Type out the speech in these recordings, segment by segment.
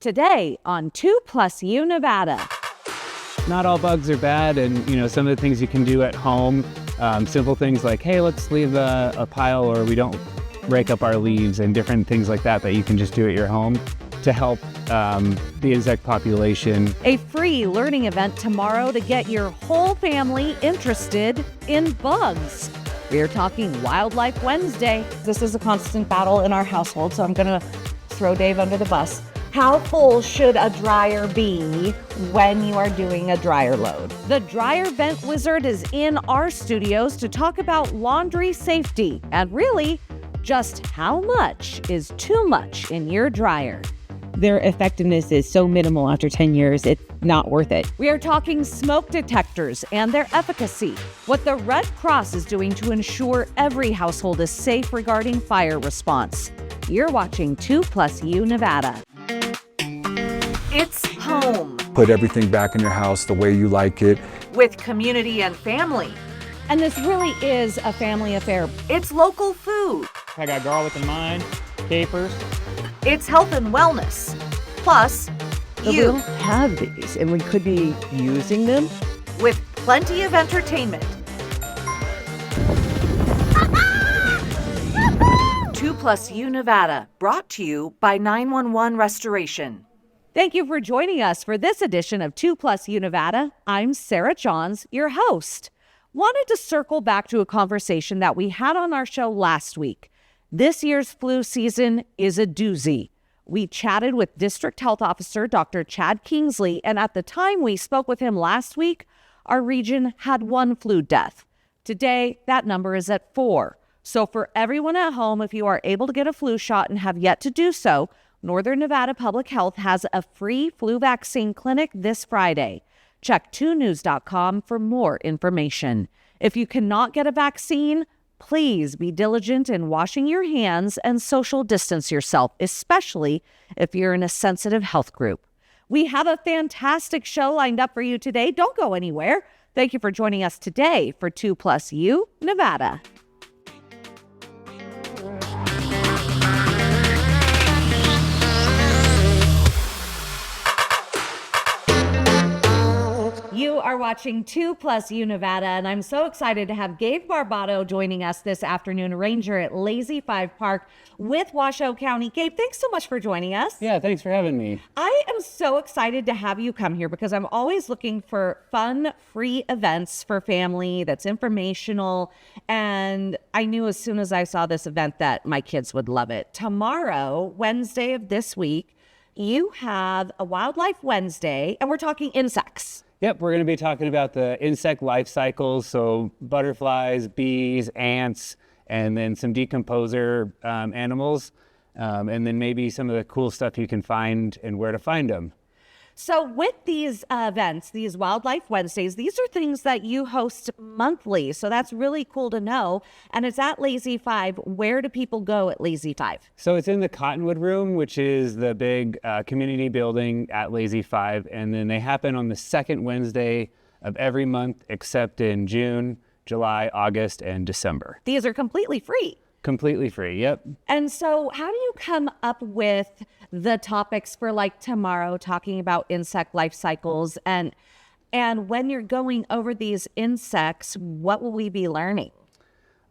Today on 2+U Nevada. Not all bugs are bad, and some of the things you can do at home, simple things like, hey, let's leave a pile or we don't rake up our leaves, and different things like that you can just do at your home to help the insect population. A free learning event tomorrow to get your whole family interested in bugs. We're talking Wildlife Wednesday. This is a constant battle in our household, so I'm gonna throw Dave under the bus. How full should a dryer be when you are doing a dryer load? The dryer vent wizard is in our studios to talk about laundry safety and really just how much is too much in your dryer. Their effectiveness is so minimal after 10 years, it's not worth it. We are talking smoke detectors and their efficacy, what the Red Cross is doing to ensure every household is safe regarding fire response. You're watching 2+U Nevada. It's home. Put everything back in your house the way you like it. With community and family. And this really is a family affair. It's local food. I got garlic in mine, capers. It's health and wellness. Plus, But we don't have these, and we could be using them. with plenty of entertainment. 2+U Nevada, brought to you by 911 Restoration. Thank you for joining us for this edition of 2+U Nevada. I'm Sarah Johns, your host. Wanted to circle back to a conversation that we had on our show last week. This year's flu season is a doozy. We chatted with District Health Officer Dr. Chad Kingsley, and at the time we spoke with him last week, our region had 1 flu death. Today, that number is at 4. So for everyone at home, if you are able to get a flu shot and have yet to do so, Northern Nevada Public Health has a free flu vaccine clinic this Friday. Check 2news.com for more information. If you cannot get a vaccine, please be diligent in washing your hands and social distance yourself, especially if you're in a sensitive health group. We have a fantastic show lined up for you today. Don't go anywhere. Thank you for joining us today for 2+U Nevada. You are watching 2+U Nevada, and I'm so excited to have Gabe Barbato joining us this afternoon, ranger at Lazy 5 Park with Washoe County. Gabe, thanks so much for joining us. Yeah, thanks for having me. I am so excited to have you come here because I'm always looking for fun, free events for family that's informational, and I knew as soon as I saw this event that my kids would love it. Tomorrow, Wednesday of this week, you have a Wildlife Wednesday, and we're talking insects. Yep, we're going to be talking about the insect life cycles, so butterflies, bees, ants, and then some decomposer animals, and then maybe some of the cool stuff you can find and where to find them. So with these events, these Wildlife Wednesdays, these are things that you host monthly. So that's really cool to know. And it's at Lazy 5. Where do people go at Lazy 5? So it's in the Cottonwood Room, which is the big community building at Lazy 5. And then they happen on the second Wednesday of every month, except in June, July, August, and December. These are completely free. Completely free, yep. And so how do you come up with the topics for like tomorrow, talking about insect life cycles? And when you're going over these insects, what will we be learning?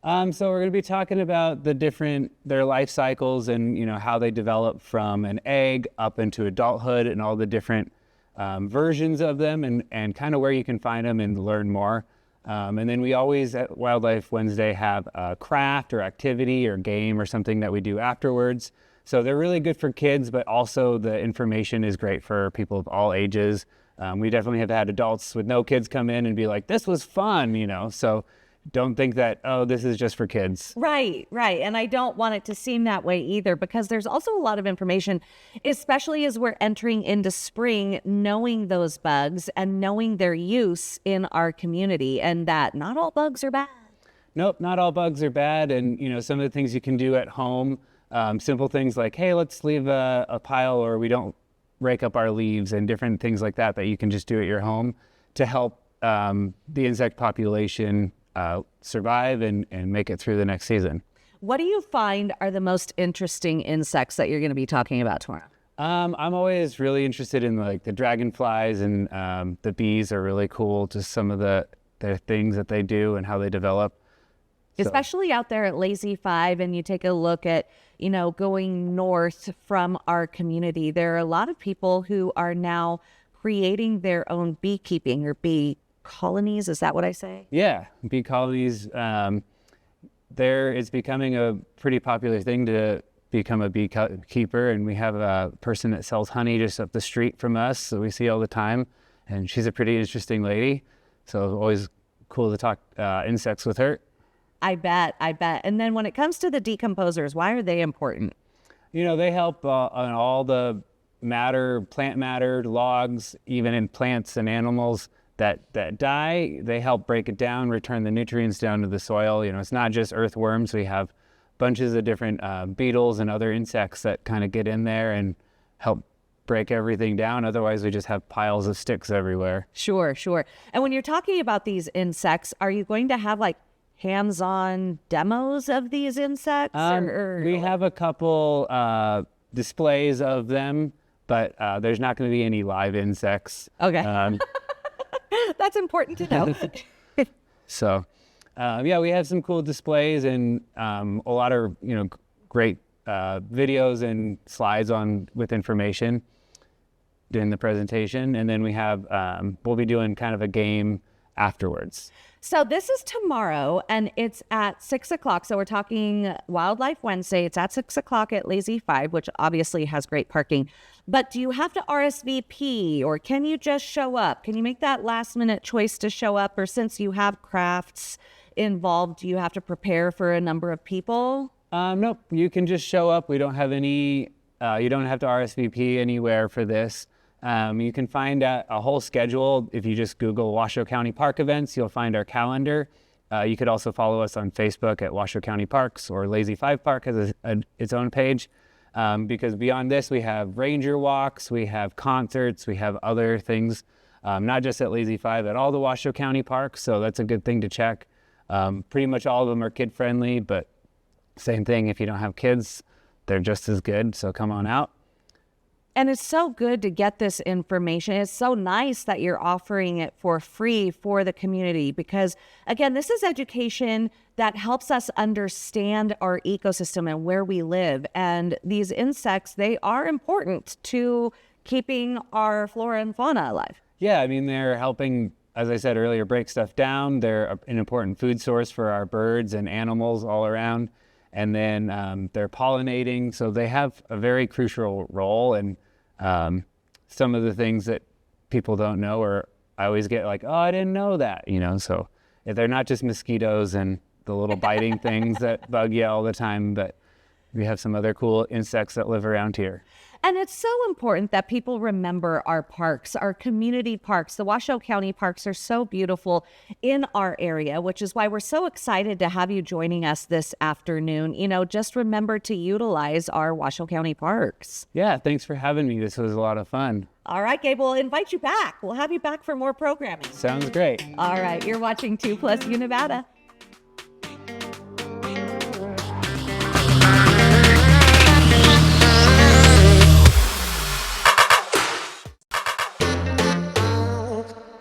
So we're going to be talking about their life cycles and how they develop from an egg up into adulthood and all the different versions of them and kind of where you can find them and learn more. And then we always at Wildlife Wednesday have a craft or activity or game or something that we do afterwards. So they're really good for kids, but also the information is great for people of all ages. We definitely have had adults with no kids come in and be like, this was fun, so don't think that, oh, this is just for kids. Right. And I don't want it to seem that way either, because there's also a lot of information, especially as we're entering into spring, knowing those bugs and knowing their use in our community, and that not all bugs are bad. Nope, not all bugs are bad. And, some of the things you can do at home, simple things like, hey, let's leave a pile or we don't rake up our leaves, and different things like that you can just do at your home to help the insect population survive and make it through the next season. What do you find are the most interesting insects that you're going to be talking about tomorrow? I'm always really interested in like the dragonflies, and the bees are really cool. Just some of the things that they do and how they develop. Especially out there at Lazy Five, and you take a look at, going north from our community, there are a lot of people who are now creating their own beekeeping or bee colonies. Is that what I say? Yeah, bee colonies. It's becoming a pretty popular thing to become a beekeeper, and we have a person that sells honey just up the street from us that we see all the time, and she's a pretty interesting lady. So it's always cool to talk insects with her. I bet. And then when it comes to the decomposers, why are they important? They help on all the plant matter, logs, even in plants and animals that die. They help break it down, return the nutrients down to the soil. It's not just earthworms. We have bunches of different beetles and other insects that kind of get in there and help break everything down. Otherwise, we just have piles of sticks everywhere. Sure. And when you're talking about these insects, are you going to have like hands-on demos of these insects? We have a couple displays of them, but there's not going to be any live insects. Okay. That's important to know. So, we have some cool displays and a lot of great videos and slides with information during the presentation, and then we have we'll be doing kind of a game afterwards. So this is tomorrow, and it's at 6 o'clock. So we're talking Wildlife Wednesday. It's at 6 o'clock at Lazy Five, which obviously has great parking. But do you have to RSVP, or can you just show up? Can you make that last minute choice to show up? Or since you have crafts involved, do you have to prepare for a number of people? Nope, you can just show up. We don't have any, you don't have to RSVP anywhere for this. You can find a whole schedule. If you just Google Washoe County Park events, you'll find our calendar. You could also follow us on Facebook at Washoe County Parks, or Lazy Five Park has its own page. Because beyond this, we have ranger walks, we have concerts, we have other things, not just at Lazy Five, at all the Washoe County parks. So that's a good thing to check. Pretty much all of them are kid friendly, but same thing, if you don't have kids, they're just as good. So come on out. And it's so good to get this information. It's so nice that you're offering it for free for the community, because again, this is education that helps us understand our ecosystem and where we live. And these insects, they are important to keeping our flora and fauna alive. Yeah, I mean, they're helping, as I said earlier, break stuff down. They're an important food source for our birds and animals all around. And then they're pollinating, so they have a very crucial role. And some of the things that people don't know, or I always get like, oh, I didn't know that, so if they're not just mosquitoes and the little biting things that bug you all the time, but we have some other cool insects that live around here. And it's so important that people remember our parks, our community parks. The Washoe County parks are so beautiful in our area, which is why we're so excited to have you joining us this afternoon. Just remember to utilize our Washoe County parks. Yeah, thanks for having me. This was a lot of fun. All right, Gabe, we'll invite you back. We'll have you back for more programming. Sounds great. All right, you're watching 2 Plus Univada.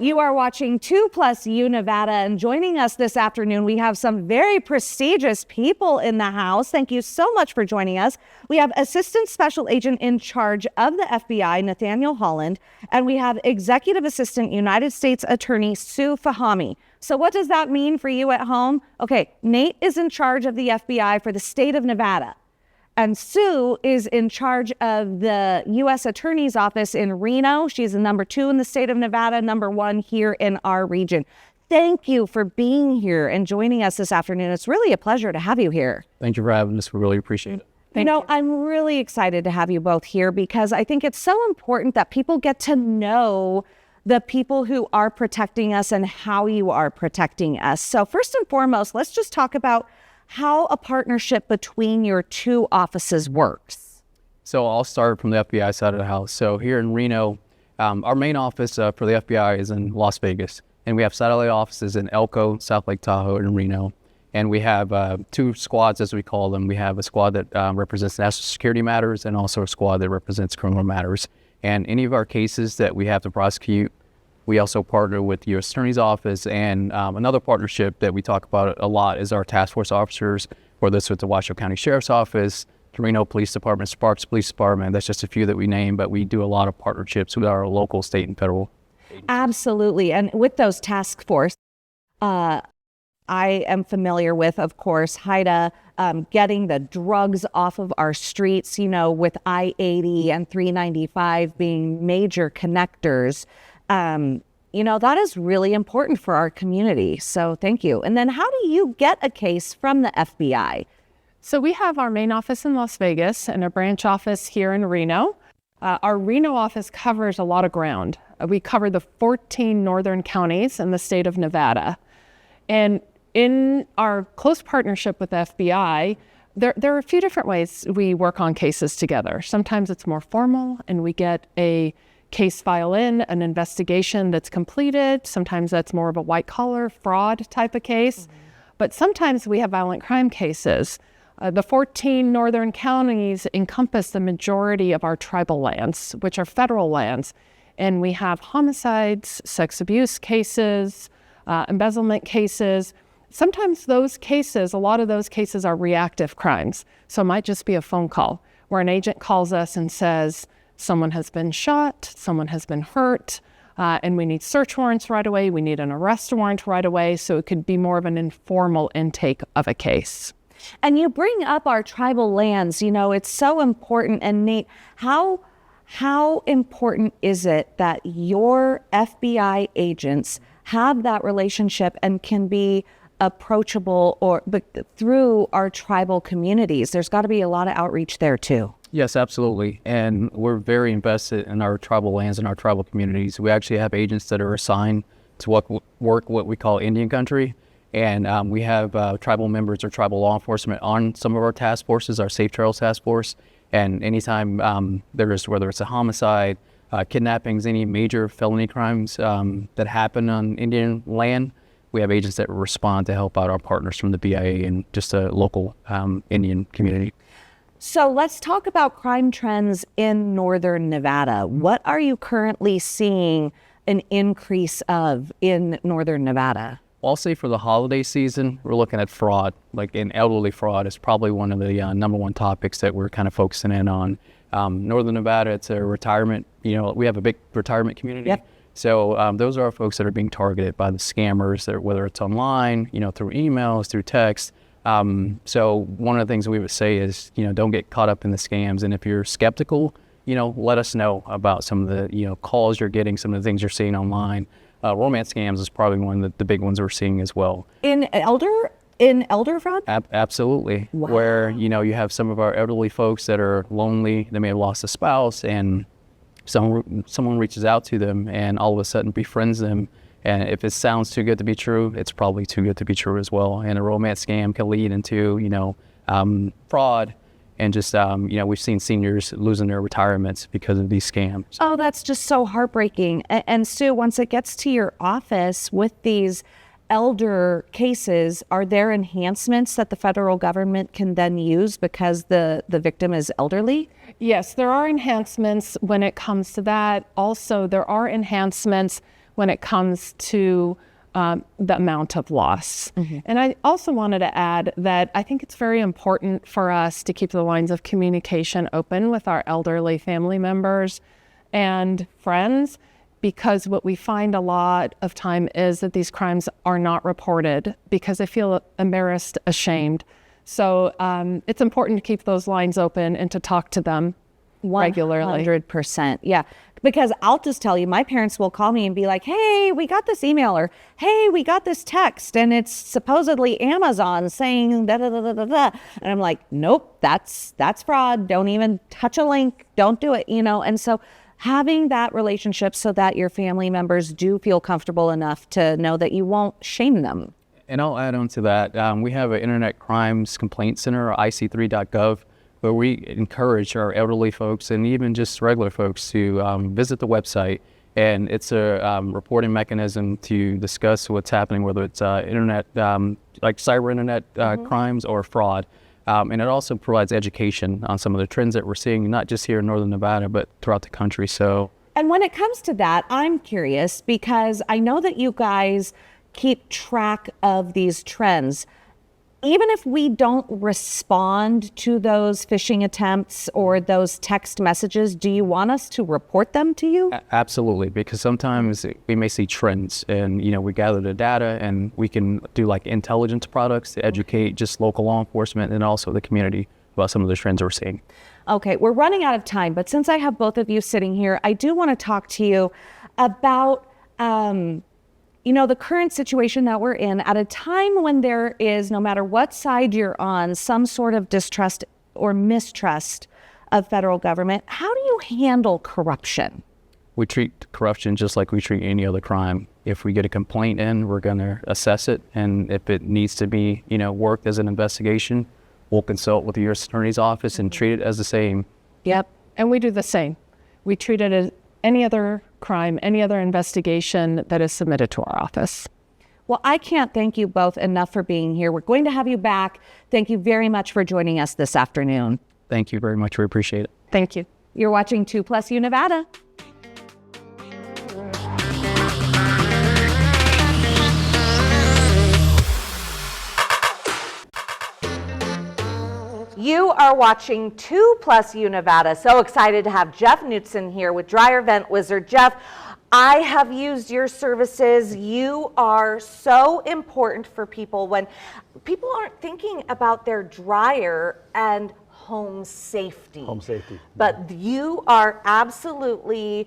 You are watching 2 Plus Univada, and joining us this afternoon, we have some very prestigious people in the house. Thank you so much for joining us. We have Assistant Special Agent in charge of the FBI, Nathaniel Holland, and we have Executive Assistant United States Attorney Sue Fahami. So what does that mean for you at home? Okay, Nate is in charge of the FBI for the state of Nevada. And Sue is in charge of the U.S. Attorney's Office in Reno. She's the number 2 in the state of Nevada, number 1 here in our region. Thank you for being here and joining us this afternoon. It's really a pleasure to have you here. Thank you for having us. We really appreciate it. I'm really excited to have you both here, because I think it's so important that people get to know the people who are protecting us and how you are protecting us. So first and foremost, let's just talk about how a partnership between your 2 offices works. So I'll start from the FBI side of the house. So here in Reno, our main office for the FBI is in Las Vegas, and we have satellite offices in Elko, South Lake Tahoe, and Reno. And we have 2 squads, as we call them. We have a squad that represents national security matters and also a squad that represents criminal matters. And any of our cases that we have to prosecute, we also partner with the U.S. Attorney's Office. And another partnership that we talk about a lot is our task force officers, whether it's with the Washoe County Sheriff's Office, the Reno Police Department, Sparks Police Department. That's just a few that we name, but we do a lot of partnerships with our local, state, and federal agencies. Absolutely. And with those task force, I am familiar with, of course, HIDA, getting the drugs off of our streets, with I-80 and 395 being major connectors. That is really important for our community. So thank you. And then how do you get a case from the FBI? So we have our main office in Las Vegas and a branch office here in Reno. Our Reno office covers a lot of ground. We cover the 14 northern counties in the state of Nevada. And in our close partnership with the FBI, there are a few different ways we work on cases together. Sometimes it's more formal and we get a case file in, an investigation that's completed. Sometimes that's more of a white collar fraud type of case. But sometimes we have violent crime cases. The 14 northern counties encompass the majority of our tribal lands, which are federal lands. And we have homicides, sex abuse cases, embezzlement cases. Sometimes those cases, a lot of those cases are reactive crimes. So it might just be a phone call where an agent calls us and says, someone has been shot, someone has been hurt, and we need search warrants right away. We need an arrest warrant right away. So it could be more of an informal intake of a case. And you bring up our tribal lands, it's so important. And Nate, how important is it that your FBI agents have that relationship and can be approachable but through our tribal communities? There's got to be a lot of outreach there too. Yes, absolutely. And we're very invested in our tribal lands and our tribal communities. We actually have agents that are assigned to work what we call Indian country. And we have tribal members or tribal law enforcement on some of our task forces, our Safe Trails Task Force. And anytime there is, whether it's a homicide, kidnappings, any major felony crimes that happen on Indian land, we have agents that respond to help out our partners from the BIA and just a local Indian community. So let's talk about crime trends in northern Nevada. What are you currently seeing an increase of in northern Nevada? I'll say for the holiday season, we're looking at fraud, like in elderly fraud is probably one of the number one topics that we're kind of focusing in on. Northern Nevada, it's a retirement, we have a big retirement community. Yep. So those are our folks that are being targeted by the scammers, whether it's online, through emails, through text. So one of the things we would say is, don't get caught up in the scams. And if you're skeptical, let us know about some of the, calls you're getting, some of the things you're seeing online. Romance scams is probably one of the big ones we're seeing as well. In elder fraud? Absolutely. Wow. Where, you have some of our elderly folks that are lonely, they may have lost a spouse, and someone reaches out to them and all of a sudden befriends them. And if it sounds too good to be true, it's probably too good to be true as well. And a romance scam can lead into, fraud. And just, we've seen seniors losing their retirements because of these scams. Oh, that's just so heartbreaking. And Sue, once it gets to your office with these elder cases, are there enhancements that the federal government can then use because the victim is elderly? Yes, there are enhancements when it comes to that. Also, there are enhancements when it comes to the amount of loss. Mm-hmm. And I also wanted to add that I think it's very important for us to keep the lines of communication open with our elderly family members and friends, because what we find a lot of time is that these crimes are not reported because they feel embarrassed, ashamed. So it's important to keep those lines open and to talk to them regularly. 100%. Yeah. Because I'll just tell you, my parents will call me and be like, hey, we got this email, or hey, we got this text and it's supposedly Amazon saying da da da da da da. And I'm like, nope, that's fraud. Don't even touch a link. Don't do it, And so having that relationship so that your family members do feel comfortable enough to know that you won't shame them. And I'll add on to that. We have an Internet Crimes Complaint Center, ic3.gov, where we encourage our elderly folks and even just regular folks to visit the website And it's a reporting mechanism to discuss what's happening, whether it's internet, like cyber internet crimes or fraud. And it also provides education on some of the trends that we're seeing, not just here in Northern Nevada, but throughout the country. So, And when it comes to that, I'm curious because I know that you guys keep track of these trends. Even if we don't respond to those phishing attempts or those text messages, do you want us to report them to you? Absolutely, because sometimes we may see trends and, we gather the data and we can do like intelligence products to educate just local law enforcement and also the community about some of the trends we're seeing. Okay, we're running out of time, but since I have both of you sitting here, I do want to talk to you about the current situation that we're in at a time when there is, no matter what side you're on, some sort of distrust or mistrust of federal government. How do you handle corruption? We treat corruption just like we treat any other crime. If we get a complaint in, we're going to assess it. And if it needs to be, worked as an investigation, we'll consult with the U.S. Attorney's Office and treat it as the same. Yep. And we do the same. We treat it as any other crime, any other investigation that is submitted to our office. Well, I can't thank you both enough for being here. We're going to have you back. Thank you very much for joining us this afternoon. Thank you very much. We appreciate it. Thank you. You're watching 2+ Nevada. You are watching 2+ Nevada. So excited to have Jeff Knutson here with Dryer Vent Wizard. Jeff, I have used your services. You are so important for people when people aren't thinking about their dryer and home safety. Home safety. But you are absolutely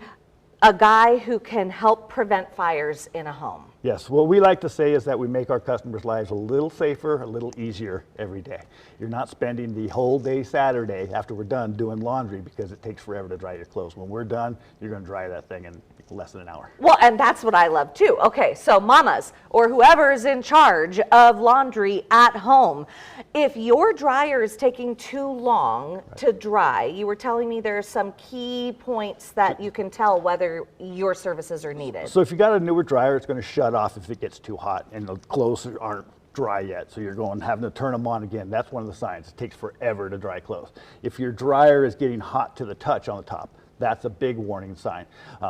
a guy who can help prevent fires in a home. Yes, what we like to say is that we make our customers' lives a little safer, a little easier every day. You're not spending the whole day Saturday after we're done doing laundry because it takes forever to dry your clothes. When we're done, you're going to dry that thing in less than an hour. Well, and that's what I love too. Okay, so mamas or whoever is in charge of laundry at home, if your dryer is taking too long to dry, you were telling me there are some key points that you can tell whether your services are needed. So if you got a newer dryer, it's going to shut off if it gets too hot and the clothes aren't dry yet. So you're having to turn them on again. That's one of the signs. It takes forever to dry clothes. If your dryer is getting hot to the touch on the top, that's a big warning sign.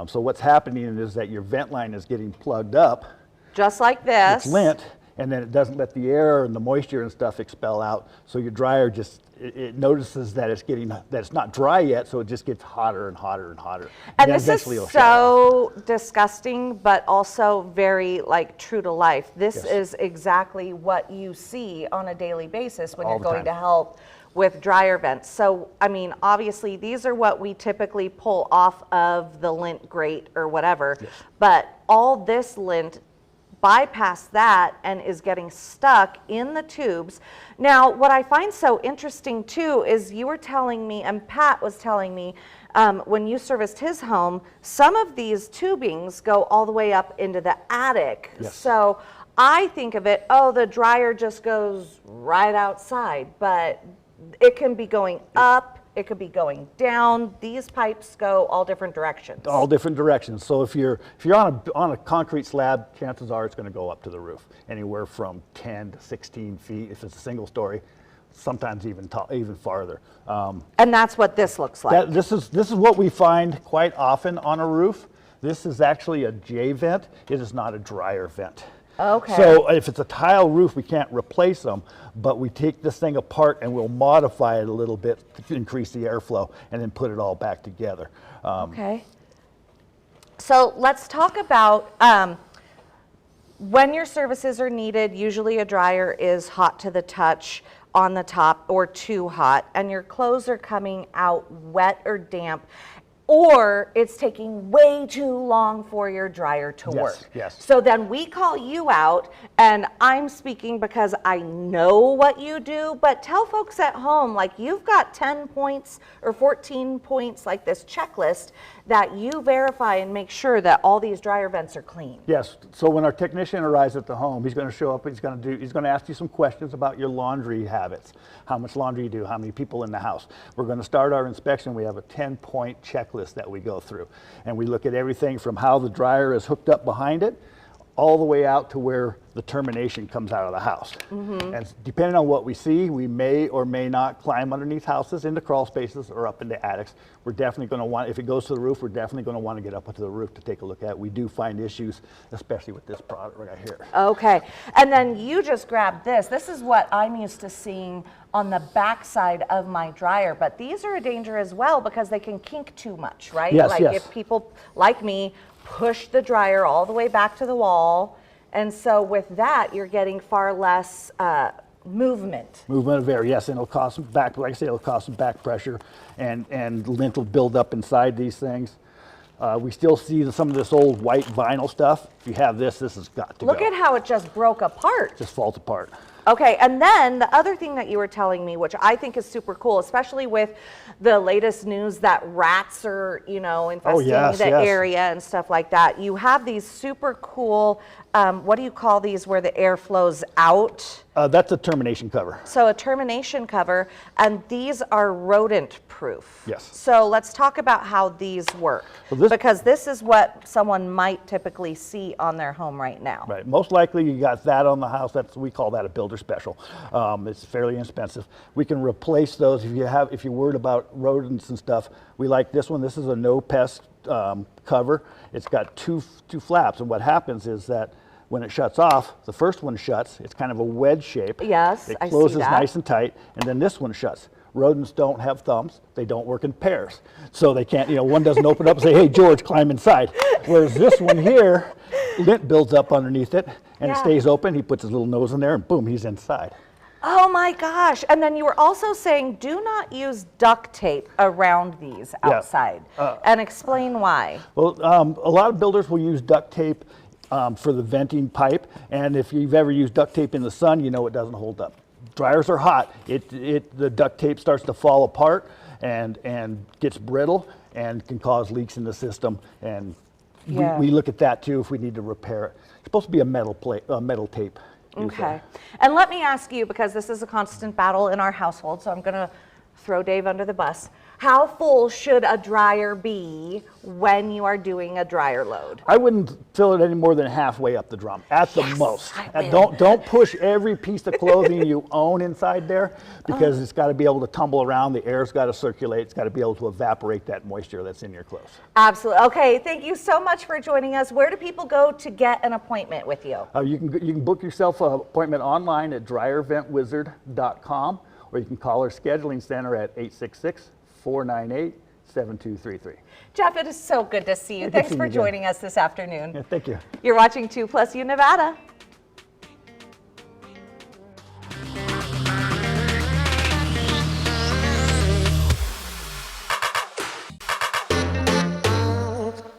So what's happening is that your vent line is getting plugged up. Just like this. It's lint, and then it doesn't let the air and the moisture and stuff expel out. So your dryer just, it notices that it's not dry yet, so it just gets hotter and hotter and hotter. And this is so disgusting, but also very true to life. This is exactly what you see on a daily basis when you're going to help with dryer vents. So, I mean, obviously these are what we typically pull off of the lint grate or whatever, but all this lint bypassed that and is getting stuck in the tubes. Now, what I find so interesting too is you were telling me, and Pat was telling me, when you serviced his home, some of these tubings go all the way up into the attic. So I think of it, the dryer just goes right outside, but it can be going up, it could be going down. These pipes go all different directions. All different directions. So if you're on a concrete slab, chances are it's going to go up to the roof, anywhere from 10 to 16 feet if it's a single story, sometimes even farther. And that's what this looks like. This is what we find quite often on a roof. This is actually a J vent. It is not a dryer vent. Okay. So if it's a tile roof, we can't replace them, but we take this thing apart and we'll modify it a little bit to increase the airflow and then put it all back together. Okay. So let's talk about when your services are needed. Usually a dryer is hot to the touch on the top or too hot, and your clothes are coming out wet or damp, or it's taking way too long for your dryer to work. Yes. So then we call you out, and I'm speaking because I know what you do, but tell folks at home, you've got 10 points or 14 points, like this checklist that you verify and make sure that all these dryer vents are clean. Yes, so when our technician arrives at the home, he's going to show up, he's going to ask you some questions about your laundry habits, how much laundry you do, how many people in the house. We're going to start our inspection. We have a 10-point checklist that we go through, and we look at everything from how the dryer is hooked up behind it, all the way out to where the termination comes out of the house. And depending on what we see, we may or may not climb underneath houses into crawl spaces or up into attics. We're definitely going to want, if it goes to the roof, we're definitely going to want to get up onto the roof to take a look at it. We do find issues, especially with this product right here. Okay, and then you just grabbed this. This is what I'm used to seeing on the back side of my dryer, but these are a danger as well because they can kink too much, right? Yes, like yes. if people like me push the dryer all the way back to the wall, and so with that you're getting far less movement. Movement of air, yes, and it'll cause some back, like I say, it'll cause some back pressure, and lint will build up inside these things. We still see some of this old white vinyl stuff. If you have this has got to go. Look at how it just broke apart. Just falls apart. Okay, and then the other thing that you were telling me, which I think is super cool, especially with the latest news that rats are, infesting yes, the yes. area and stuff like that. You have these super cool, what do you call these, where the air flows out? That's a termination cover. So a termination cover, and these are rodent proof. Yes. So let's talk about how these work, Well, because this is what someone might typically see on their home right now. Right, most likely you got that on the house. We call that a builder special. It's fairly inexpensive. We can replace those if you're worried about rodents and stuff. We like this one. This is a no pest cover. It's got two flaps, and what happens is that when it shuts off, the first one shuts. It's kind of a wedge shape. Yes, it I see closes that. nice and tight, and then this one shuts. Rodents don't have thumbs. They don't work in pairs. So they can't, one doesn't open up and say, hey, George, climb inside. Whereas this one here, lint builds up underneath it, and Yeah. it stays open. He puts his little nose in there, and boom, he's inside. Oh my gosh. And then you were also saying do not use duct tape around these outside. And explain why. Well, a lot of builders will use duct tape for the venting pipe, and if you've ever used duct tape in the sun, you know it doesn't hold up. Dryers are hot. The duct tape starts to fall apart and gets brittle and can cause leaks in the system. And Yeah. we look at that too if we need to repair it. It's supposed to be a metal tape. Okay. And let me ask you, because this is a constant battle in our household, so I'm going to throw Dave under the bus. How full should a dryer be when you are doing a dryer load? I wouldn't fill it any more than halfway up the drum, at the most. I And will. don't push every piece of clothing you own inside there, because it's got to be able to tumble around. The air's got to circulate. It's got to be able to evaporate that moisture that's in your clothes. Absolutely. Okay, thank you so much for joining us. Where do people go to get an appointment with you? You can book yourself an appointment online at dryerventwizard.com, or you can call our scheduling center at 866-498-7233. Jeff, it is so good to see you. Good Thanks seeing for you again. joining us this afternoon. Yeah, thank you. You're watching 2+ Nevada.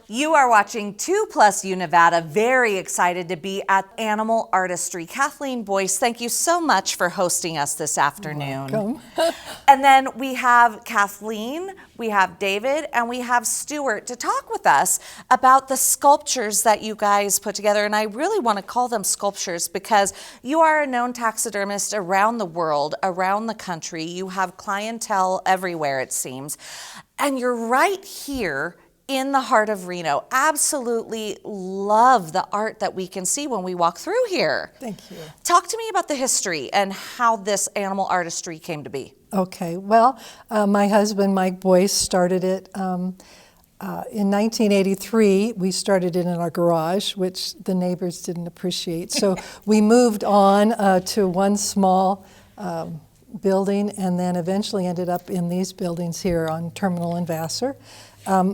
You are watching 2+ Nevada. Very excited to be at Animal Artistry. Kathleen Boyce, thank you so much for hosting us this afternoon. Welcome. And then we have Kathleen, we have David, and we have Stuart to talk with us about the sculptures that you guys put together. And I really want to call them sculptures because you are a known taxidermist around the world, around the country. You have clientele everywhere, it seems. And you're right here in the heart of Reno. Absolutely love the art that we can see when we walk through here. Thank you. Talk to me about the history and how this Animal Artistry came to be. Okay, well, my husband, Mike Boyce, started it in 1983. We started it in our garage, which the neighbors didn't appreciate. So we moved on to one small building, and then eventually ended up in these buildings here on Terminal and Vassar.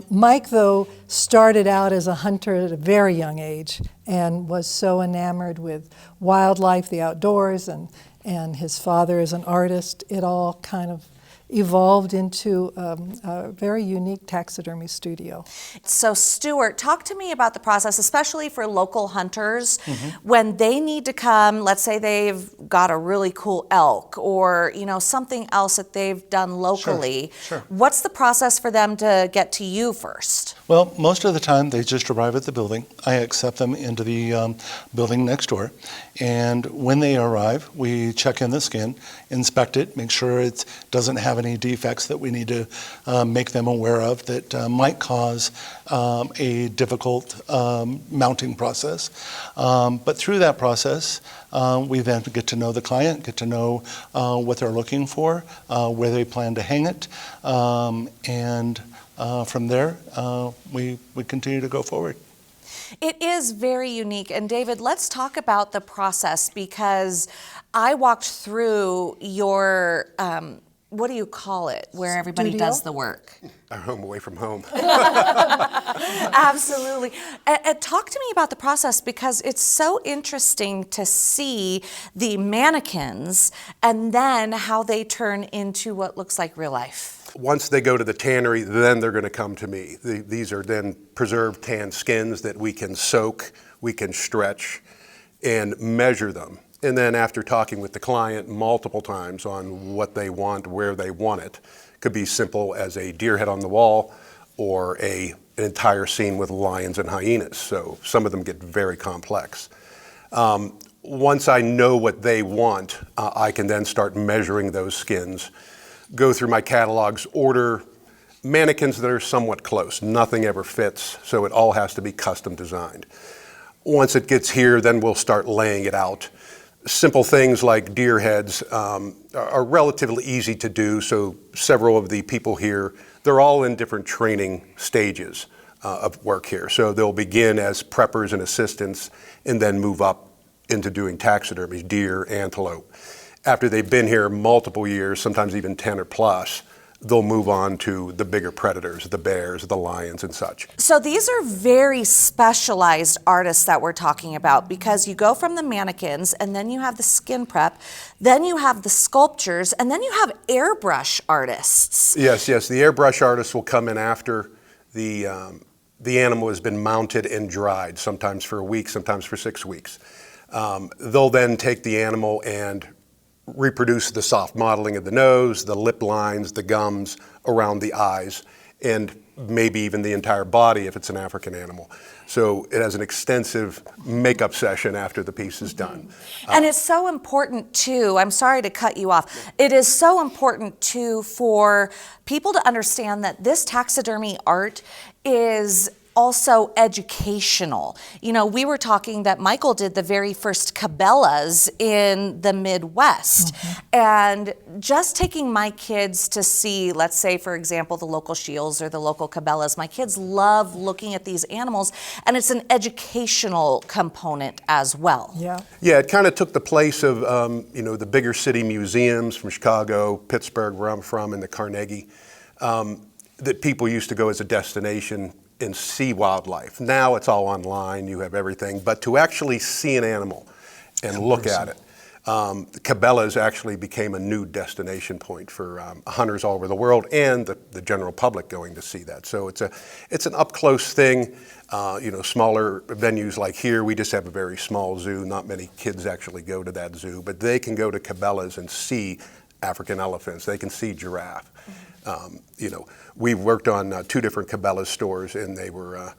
Mike, though, started out as a hunter at a very young age and was so enamored with wildlife, the outdoors, and his father is an artist. It all kind of evolved into a very unique taxidermy studio. So Stuart, talk to me about the process, especially for local hunters, when they need to come, let's say they've got a really cool elk or, you know, something else that they've done locally. Sure. What's the process for them to get to you first? Well, most of the time they just arrive at the building. I accept them into the building next door. And when they arrive, we check in the skin, inspect it, make sure it doesn't have any defects that we need to make them aware of that might cause a difficult mounting process. But through that process, we then get to know the client, get to know what they're looking for, where they plan to hang it, and from there, we continue to go forward. It is very unique. And David, let's talk about the process, because I walked through your, what do you call it, where everybody Studio? does the work? Our home away from home. Absolutely. And talk to me about the process, because it's so interesting to see the mannequins and then how they turn into what looks like real life. Once they go to the tannery, then they're going to come to me. These are then preserved tan skins that we can soak, we can stretch, and measure them. And then after talking with the client multiple times on what they want, where they want it, could be simple as a deer head on the wall or an entire scene with lions and hyenas. So some of them get very complex. Once I know what they want, I can then start measuring those skins, go through my catalogs, order mannequins that are somewhat close. Nothing ever fits, so it all has to be custom designed. Once it gets here, then we'll start laying it out. Simple things like deer heads are relatively easy to do, so several of the people here, they're all in different training stages of work here. So they'll begin as preppers and assistants and then move up into doing taxidermy, deer, antelope. After they've been here multiple years, sometimes even 10 or plus, they'll move on to the bigger predators, the bears, the lions and such. So these are very specialized artists that we're talking about, because you go from the mannequins and then you have the skin prep, then you have the sculptures, and then you have airbrush artists. Yes, the airbrush artists will come in after the animal has been mounted and dried, sometimes for a week, sometimes for 6 weeks. They'll then take the animal and reproduce the soft modeling of the nose, the lip lines, the gums around the eyes, and maybe even the entire body if it's an African animal. So it has an extensive makeup session after the piece is done. And it's so important too, I'm sorry to cut you off, it is so important too for people to understand that this taxidermy art is also educational. You know, we were talking that Michael did the very first Cabela's in the Midwest. And just taking my kids to see, let's say, for example, the local Shields or the local Cabela's, my kids love looking at these animals, and it's an educational component as well. Yeah. Yeah, it kind of took the place of, the bigger city museums from Chicago, Pittsburgh, where I'm from, and the Carnegie, that people used to go as a destination and see wildlife. Now it's all online, you have everything, but to actually see an animal and look at it, Cabela's actually became a new destination point for hunters all over the world and the general public going to see that. So it's an up close thing. Smaller venues like here, we just have a very small zoo. Not many kids actually go to that zoo, but they can go to Cabela's and see African elephants. They can see giraffe. We've worked on 2 different Cabela's stores, and they were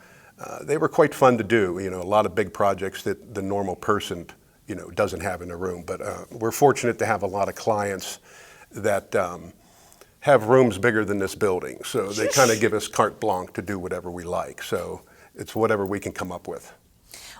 quite fun to do. A lot of big projects that the normal person, doesn't have in a room. But we're fortunate to have a lot of clients that have rooms bigger than this building. So they kind of give us carte blanche to do whatever we like. So it's whatever we can come up with.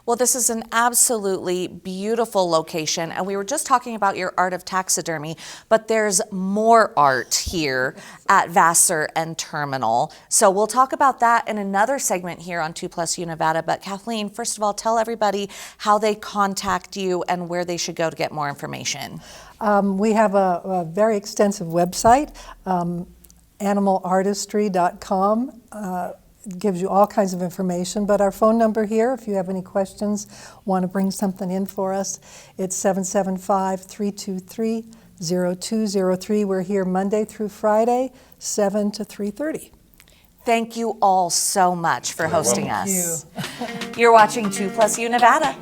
Well, this is an absolutely beautiful location, and we were just talking about your art of taxidermy, but there's more art here at Vassar and Terminal. So we'll talk about that in another segment here on 2+ Univada. But Kathleen, first of all, tell everybody how they contact you and where they should go to get more information. We have a very extensive website, animalartistry.com. Gives you all kinds of information, but our phone number here, if you have any questions, want to bring something in for us, it's 775-323 0203. We're here Monday through Friday, 7 to 3:30. Thank you all so much for hosting us. You're watching 2+U Nevada.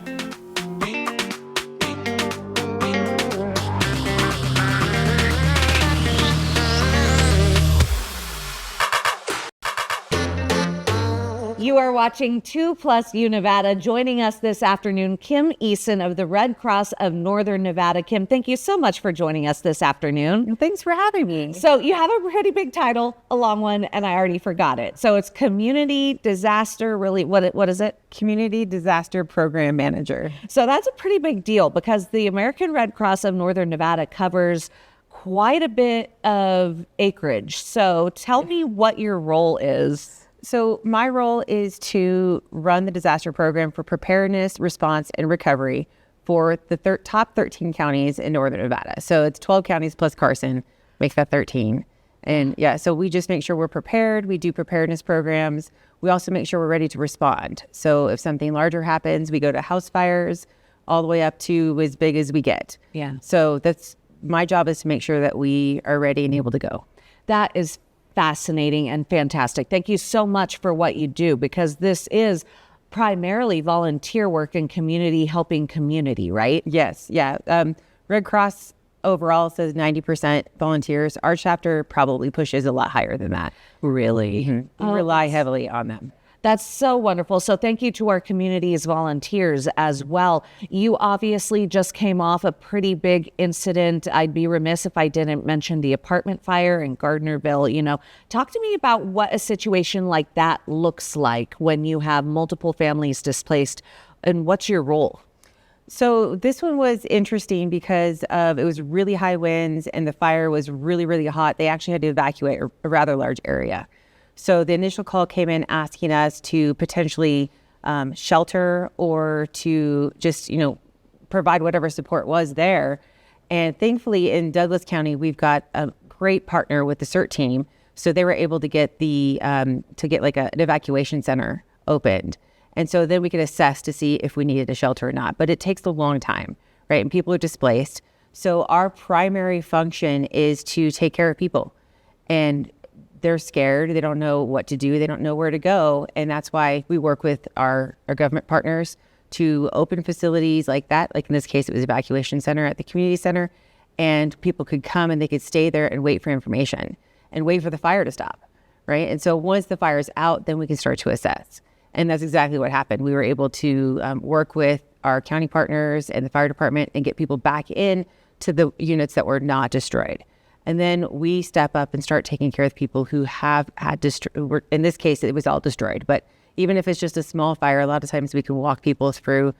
You are watching 2+U Nevada. Joining us this afternoon, Kim Eason of the Red Cross of Northern Nevada. Kim, thank you so much for joining us this afternoon. Thanks for having me. So you have a pretty big title, a long one, and I already forgot it. So it's Community Disaster, really, what is it? Community Disaster Program Manager. So that's a pretty big deal because the American Red Cross of Northern Nevada covers quite a bit of acreage. So tell me what your role is. So my role is to run the disaster program for preparedness, response, and recovery for the top 13 counties in Northern Nevada. So it's 12 counties plus Carson, makes that 13. And yeah, so we just make sure we're prepared. We do preparedness programs. We also make sure we're ready to respond. So if something larger happens, we go to house fires all the way up to as big as we get. Yeah. So that's my job, is to make sure that we are ready and able to go. That is fascinating and fantastic. Thank you so much for what you do, because this is primarily volunteer work and community helping community, right? Yes. Yeah. Red Cross overall says 90% volunteers. Our chapter probably pushes a lot higher than that. Really? Mm-hmm. We rely heavily on them. That's so wonderful. So thank you to our community's volunteers as well. You obviously just came off a pretty big incident. I'd be remiss if I didn't mention the apartment fire in Gardnerville. You know, talk to me about what a situation like that looks like when you have multiple families displaced, and what's your role? So this one was interesting because it was really high winds and the fire was really, really hot. They actually had to evacuate a rather large area. So the initial call came in asking us to potentially shelter or to just, provide whatever support was there. And thankfully in Douglas County, we've got a great partner with the CERT team. So they were able to get an evacuation center opened. And so then we could assess to see if we needed a shelter or not. But it takes a long time, right? And people are displaced. So our primary function is to take care of people. And they're scared. They don't know what to do. They don't know where to go. And that's why we work with our government partners to open facilities like that. Like in this case, it was evacuation center at the community center. And people could come and they could stay there and wait for information and wait for the fire to stop, right? And so once the fire's out, then we can start to assess. And that's exactly what happened. We were able to work with our county partners and the fire department and get people back in to the units that were not destroyed. And then we step up and start taking care of people who have had in this case, it was all destroyed. But even if it's just a small fire, a lot of times we can walk people through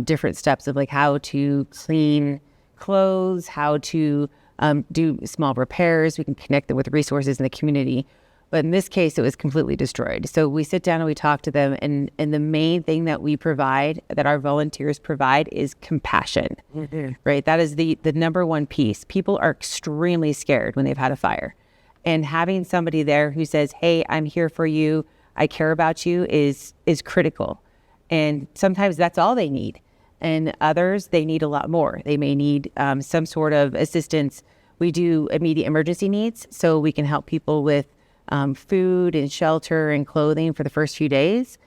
different steps of like how to clean clothes, how to do small repairs. We can connect them with resources in the community. But in this case, it was completely destroyed. So we sit down and we talk to them. And the main thing that we provide, that our volunteers provide, is compassion, right? That is the number one piece. People are extremely scared when they've had a fire. And having somebody there who says, hey, I'm here for you, I care about you, is critical. And sometimes that's all they need. And others, they need a lot more. They may need some sort of assistance. We do immediate emergency needs, so we can help people with food and shelter and clothing for the first few days.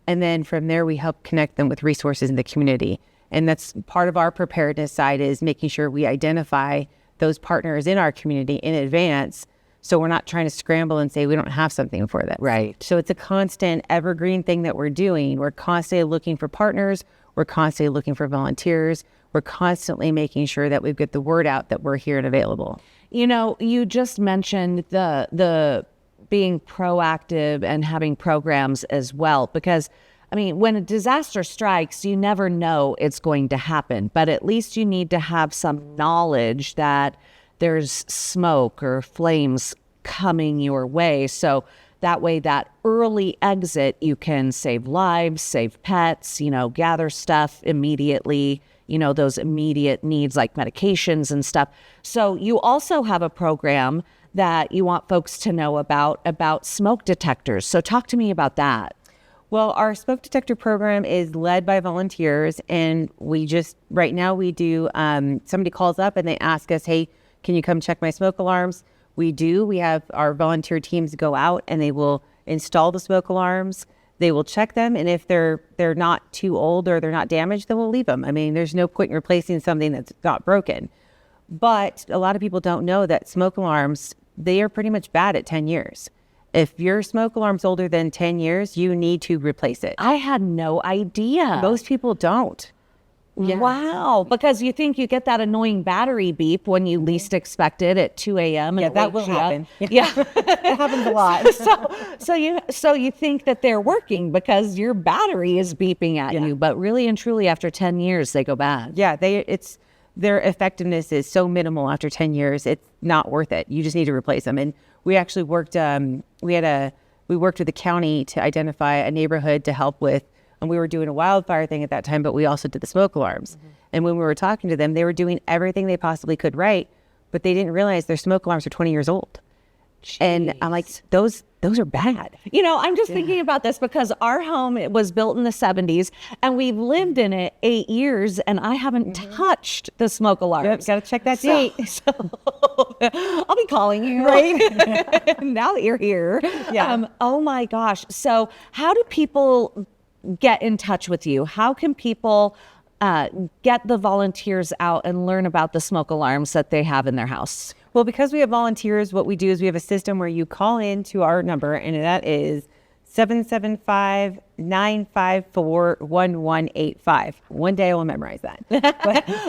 And then from there, we help connect them with resources in the community. And that's part of our preparedness side, is making sure we identify those partners in our community in advance. So we're not trying to scramble and say we don't have something for them. Right. So it's a constant evergreen thing that we're doing. We're constantly looking for partners. We're constantly looking for volunteers. We're constantly making sure that we've got the word out that we're here and available. You know, you just mentioned the being proactive and having programs as well, because I mean, when a disaster strikes, you never know it's going to happen, but at least you need to have some knowledge that there's smoke or flames coming your way. So that way, that early exit, you can save lives, save pets, gather stuff immediately, those immediate needs like medications and stuff. So you also have a program that you want folks to know about smoke detectors. So talk to me about that. Well, our smoke detector program is led by volunteers, and right now we do, somebody calls up and they ask us, hey, can you come check my smoke alarms? We do. We have our volunteer teams go out and they will install the smoke alarms. They will check them, and if they're not too old or they're not damaged, then we'll leave them. I mean, there's no point in replacing something that's not broken. But a lot of people don't know that smoke alarms, they are pretty much bad at 10 years. If your smoke alarm's older than 10 years, you need to replace it. I had no idea. Most people don't. Yeah. Wow, because you think you get that annoying battery beep when you least expect it at 2 a.m. and Yeah, it that will wakes you up. happen. Yeah, It happens a lot. so you think that they're working because your battery is beeping at you, but really and truly after 10 years they go bad. Yeah, their effectiveness is so minimal after 10 years. It's not worth it. You just need to replace them. And we actually worked. We worked with the county to identify a neighborhood to help with. And we were doing a wildfire thing at that time, but we also did the smoke alarms. And when we were talking to them, they were doing everything they possibly could right, but they didn't realize their smoke alarms are 20 years old. Jeez. And I'm like, those are bad. You know, I'm just thinking about this because our home, it was built in the 70s and we've lived in it 8 years and I haven't touched the smoke alarms. Got to check that date. So I'll be calling you, right? Now that you're here. Yeah. Oh my gosh. So how do people get in touch with you? How can people get the volunteers out and learn about the smoke alarms that they have in their house? Well, because we have volunteers, what we do is we have a system where you call in to our number, and that is 775-954-1185. One day I will memorize that.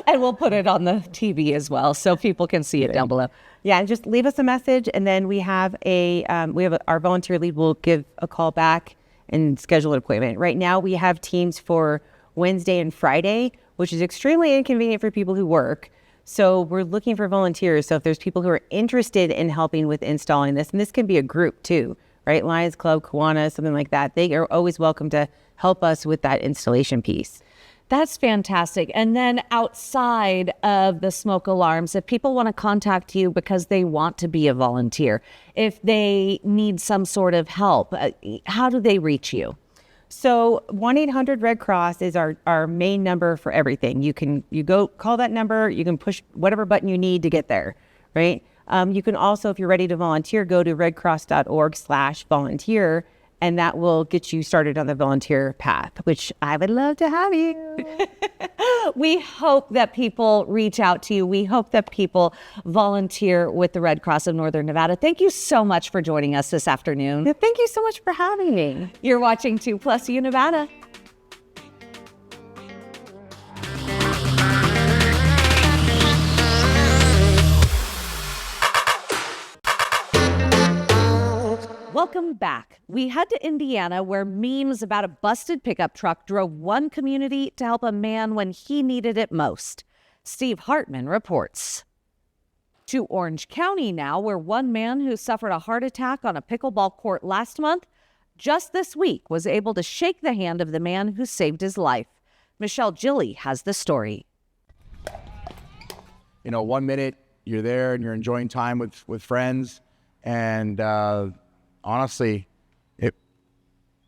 And we'll put it on the TV as well so people can see it down below. Yeah, and just leave us a message, and then we have our volunteer lead will give a call back and schedule an appointment. Right now we have teams for Wednesday and Friday, which is extremely inconvenient for people who work. So we're looking for volunteers. So if there's people who are interested in helping with installing this, and this can be a group too, right? Lions Club, Kiwanis, something like that. They are always welcome to help us with that installation piece. That's fantastic. And then outside of the smoke alarms, if people want to contact you because they want to be a volunteer, if they need some sort of help, how do they reach you? So 1-800-RED Cross is our main number for everything. You go call that number, you can push whatever button you need to get there, right? You can also, if you're ready to volunteer, go to redcross.org/volunteer, and that will get you started on the volunteer path, which I would love to have you. We hope that people reach out to you. We hope that people volunteer with the Red Cross of Northern Nevada. Thank you so much for joining us this afternoon. Yeah, thank you so much for having me. You're watching 2+ Nevada. Welcome back. We head to Indiana where memes about a busted pickup truck drove one community to help a man when he needed it most. Steve Hartman reports. To Orange County now, where one man who suffered a heart attack on a pickleball court last month just this week was able to shake the hand of the man who saved his life. Michelle Gilly has the story. You know, 1 minute you're there and you're enjoying time with friends, and honestly, it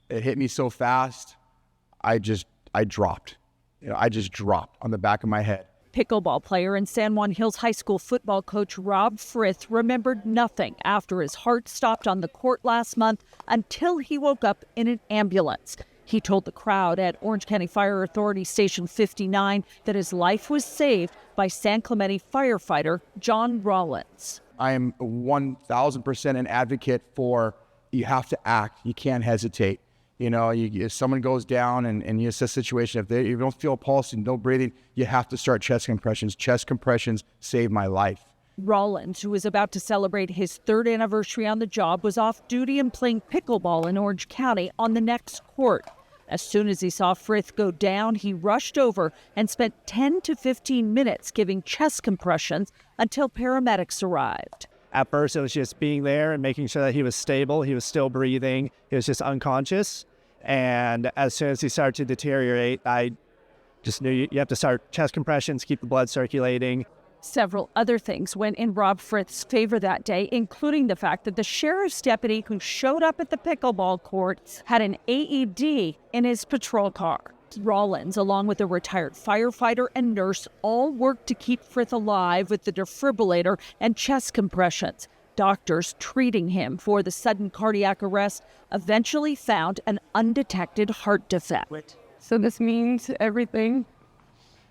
hit me so fast, I dropped. You know, I just dropped on the back of my head. Pickleball player and San Juan Hills High School football coach Rob Frith remembered nothing after his heart stopped on the court last month until he woke up in an ambulance. He told the crowd at Orange County Fire Authority Station 59 that his life was saved by San Clemente firefighter John Rollins. I am 1,000% an advocate for you have to act. You can't hesitate. You know, if someone goes down and it's a situation, if you don't feel a pulse and no breathing, you have to start chest compressions. Chest compressions saved my life. Rollins, who was about to celebrate his 3rd anniversary on the job, was off duty and playing pickleball in Orange County on the next court. As soon as he saw Frith go down, he rushed over and spent 10 to 15 minutes giving chest compressions until paramedics arrived. At first, it was just being there and making sure that he was stable. He was still breathing. He was just unconscious. And as soon as he started to deteriorate, I just knew you have to start chest compressions, keep the blood circulating. Several other things went in Rob Frith's favor that day, including the fact that the sheriff's deputy who showed up at the pickleball court had an AED in his patrol car. Rollins, along with a retired firefighter and nurse, all worked to keep Frith alive with the defibrillator and chest compressions. Doctors treating him for the sudden cardiac arrest eventually found an undetected heart defect. So this means everything.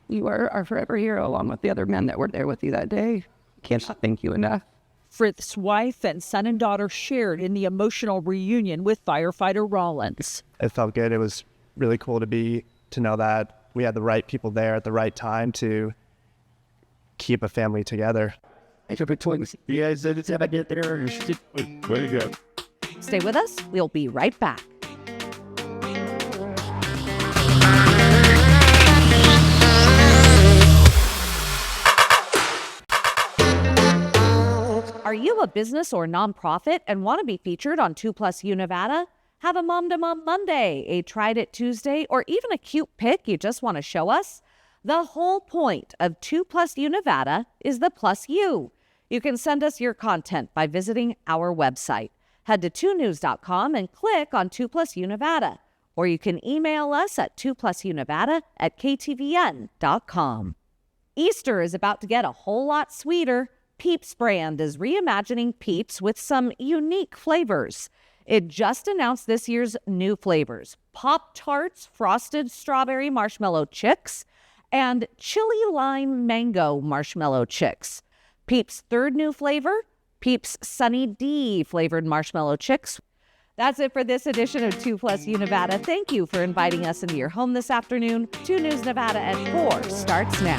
You are our forever hero, along with the other men that were there with you that day. Can't thank you enough. Frith's wife and son and daughter shared in the emotional reunion with firefighter Rollins. It felt good. It was really cool to know that we had the right people there at the right time to keep a family together. Stay with us. We'll be right back. Are you a business or nonprofit and want to be featured on 2+ Nevada? Have a Mom to Mom Monday, a Tried It Tuesday, or even a cute pic you just want to show us? The whole point of 2+ Nevada is the plus you. You can send us your content by visiting our website. Head to 2news.com and click on 2+ Nevada. Or you can email us at 2plusnevada@ktvn.com. Easter is about to get a whole lot sweeter. Peeps brand is reimagining Peeps with some unique flavors. It just announced this year's new flavors: Pop-Tarts Frosted Strawberry Marshmallow Chicks and Chili Lime Mango Marshmallow Chicks. Peeps' third new flavor, Peeps Sunny D flavored marshmallow chicks. That's it for this edition of 2+ Nevada. Thank you for inviting us into your home this afternoon. 2 News Nevada at 4 starts now.